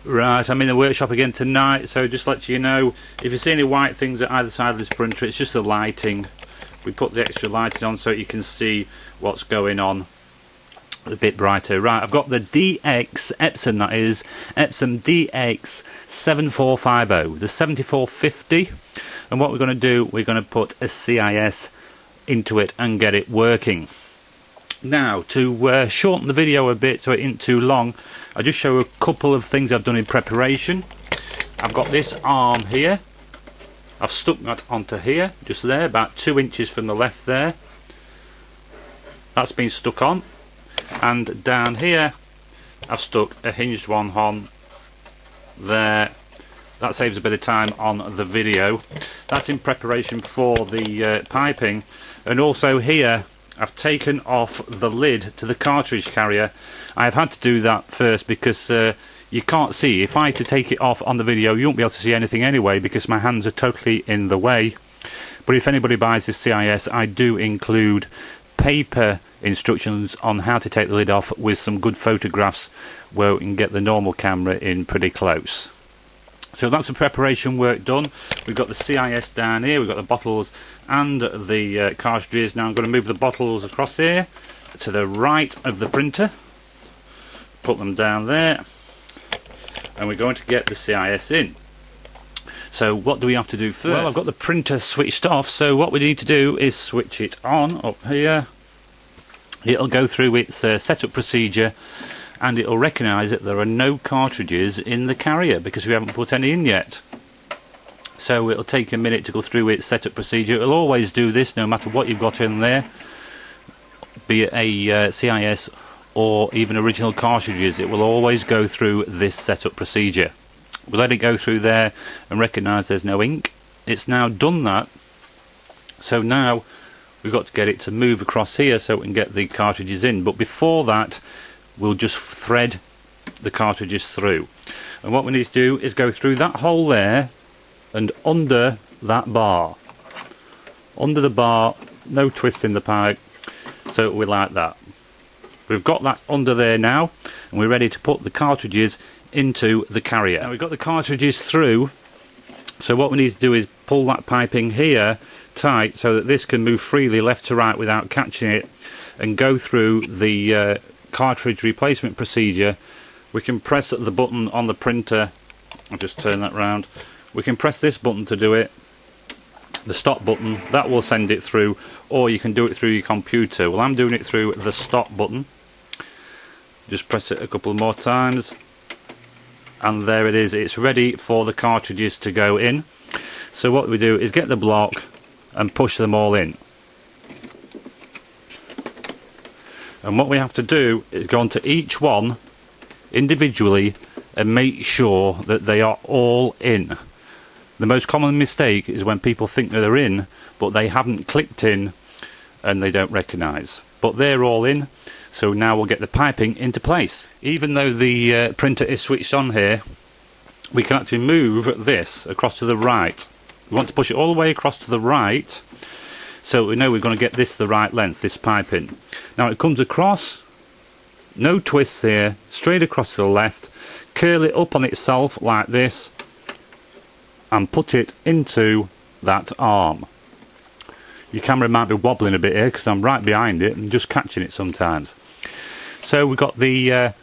Right, I'm in the workshop again tonight, so just let you know, if you see any white things at either side of this printer, it's just the lighting. We put the extra lighting on so you can see what's going on a bit brighter. Right, I've got the Epson, that is, Epson DX7450, the 7450, and what we're going to do, we're going to put a CISS into it and get it working. Now, to shorten the video a bit so it isn't too long, I'll just show a couple of things I've done in preparation. I've got this arm here. I've stuck that onto here, just there, about 2 inches from the left there. That's been stuck on. And down here, I've stuck a hinged one on there. That saves a bit of time on the video. That's in preparation for the piping. And also here, I've taken off the lid to the cartridge carrier. I've had to do that first because you can't see. If I had to take it off on the video, you won't be able to see anything anyway because my hands are totally in the way. But if anybody buys this CISS, I do include paper instructions on how to take the lid off with some good photographs where we can get the normal camera in pretty close. So that's the preparation work done. We've got the CISS down here, we've got the bottles and the cartridges. Now I'm going to move the bottles across here to the right of the printer, put them down there, and we're going to get the CISS in. So what do we have to do first? Well, I've got the printer switched off, so what we need to do is switch it on up here. It'll go through its setup procedure, and it'll recognise that there are no cartridges in the carrier because we haven't put any in yet. So it'll take a minute to go through its setup procedure. It'll always do this no matter what you've got in there, be it a CISS or even original cartridges. It will always go through this setup procedure. We'll let it go through there and recognise there's no ink. It's now done that, so now we've got to get it to move across here so we can get the cartridges in. But before that, we'll just thread the cartridges through, and what we need to do is go through that hole there and under that bar, under the bar, no twists in the pipe, so we like that. We've got that under there now, and we're ready to put the cartridges into the carrier. Now we've got the cartridges through, so what we need to do is pull that piping here tight so that this can move freely left to right without catching it and go through the cartridge replacement procedure. We can press the button on the printer. I'll just turn that round. We can press this button to do it, the stop button, that will send it through, or you can do it through your computer. Well, I'm doing it through the stop button. Just press it a couple more times and there it is, it's ready for the cartridges to go in. So what we do is get the block and push them all in. And what we have to do is go onto each one individually and make sure that they are all in. The most common mistake is when people think that they're in, but they haven't clicked in and they don't recognise. But they're all in, so now we'll get the piping into place. Even though the printer is switched on here, we can actually move this across to the right. We want to push it all the way across to the right, so we know we're going to get this the right length, this piping. Now it comes across, no twists here, straight across to the left, curl it up on itself like this, and put it into that arm. Your camera might be wobbling a bit here because I'm right behind it and just catching it sometimes. So we've got the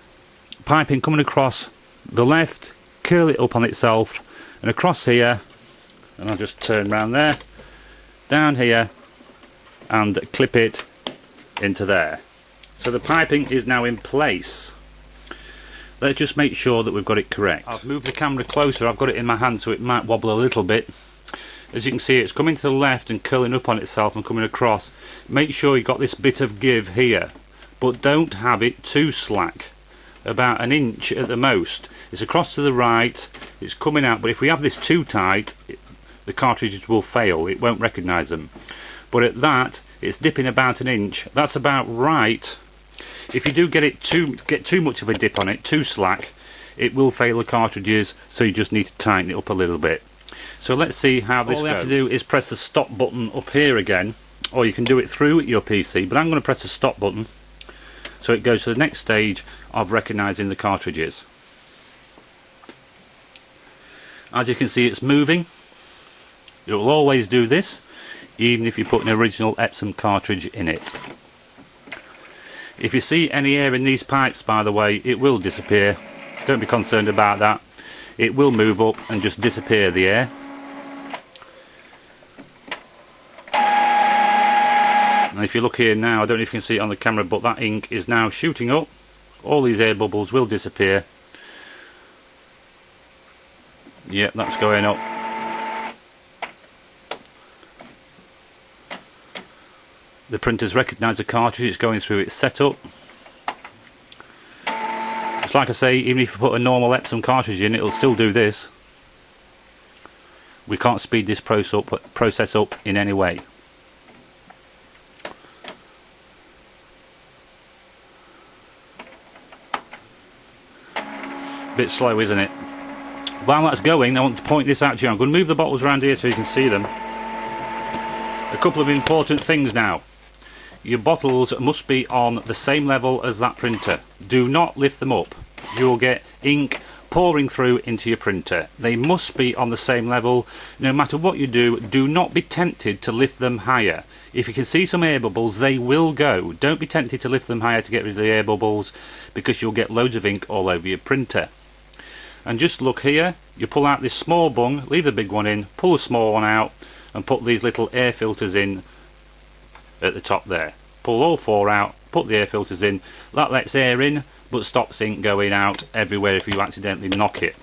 piping coming across the left, curl it up on itself, and across here, and I'll just turn around there, down here, and clip it into there. So the piping is now in place. Let's just make sure that we've got it correct. I've moved the camera closer, I've got it in my hand so it might wobble a little bit. As you can see, it's coming to the left and curling up on itself and coming across. Make sure you've got this bit of give here, but don't have it too slack, about an inch at the most. It's across to the right, it's coming out, but if we have this too tight, the cartridges will fail, it won't recognise them. But at that, it's dipping about an inch, that's about right. If you do get too much of a dip on it, too slack, it will fail the cartridges, so you just need to tighten it up a little bit. So let's see how this goes. All you have to do is press the stop button up here again, or you can do it through your PC, but I'm going to press the stop button so it goes to the next stage of recognising the cartridges. As you can see, it's moving. It will always do this, even if you put an original Epson cartridge in it. If you see any air in these pipes, by the way, it will disappear. Don't be concerned about that. It will move up and just disappear the air. And if you look here now, I don't know if you can see it on the camera, but that ink is now shooting up. All these air bubbles will disappear. Yep, that's going up. The printer's recognised the cartridge, it's going through its setup. It's like I say, even if you put a normal Epson cartridge in, it'll still do this. We can't speed this process up in any way. Bit slow, isn't it? While that's going, I want to point this out to you. I'm going to move the bottles around here so you can see them. A couple of important things now. Your bottles must be on the same level as that printer. Do not lift them up. You'll get ink pouring through into your printer. They must be on the same level. No matter what you do, do not be tempted to lift them higher. If you can see some air bubbles, they will go. Don't be tempted to lift them higher to get rid of the air bubbles, because you'll get loads of ink all over your printer. And just look here, you pull out this small bung, leave the big one in, pull the small one out, and put these little air filters in at the top there. Pull all four out, put the air filters in. That lets air in, but stops ink going out everywhere if you accidentally knock it.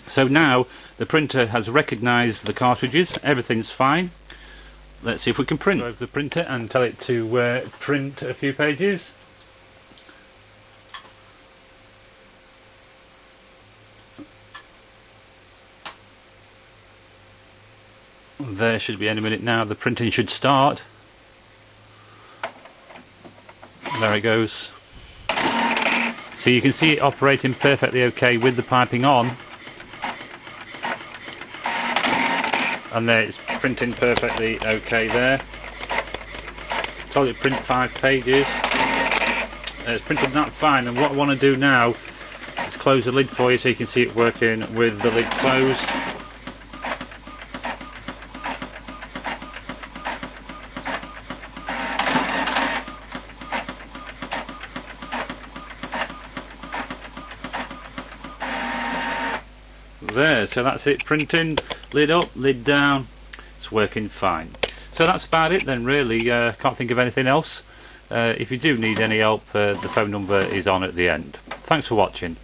So now the printer has recognised the cartridges, everything's fine. Let's see if we can print. Go over the printer and tell it to print a few pages. There should be any minute now. The printing should start. There it goes. So you can see it operating perfectly okay with the piping on. And there it's printing perfectly okay there. Told it print 5 pages. It's printed that fine, and what I want to do now is close the lid for you so you can see it working with the lid closed. There, so that's it printing, lid up, lid down, it's working fine. So that's about it then really, can't think of anything else. If you do need any help, the phone number is on at the end. Thanks for watching.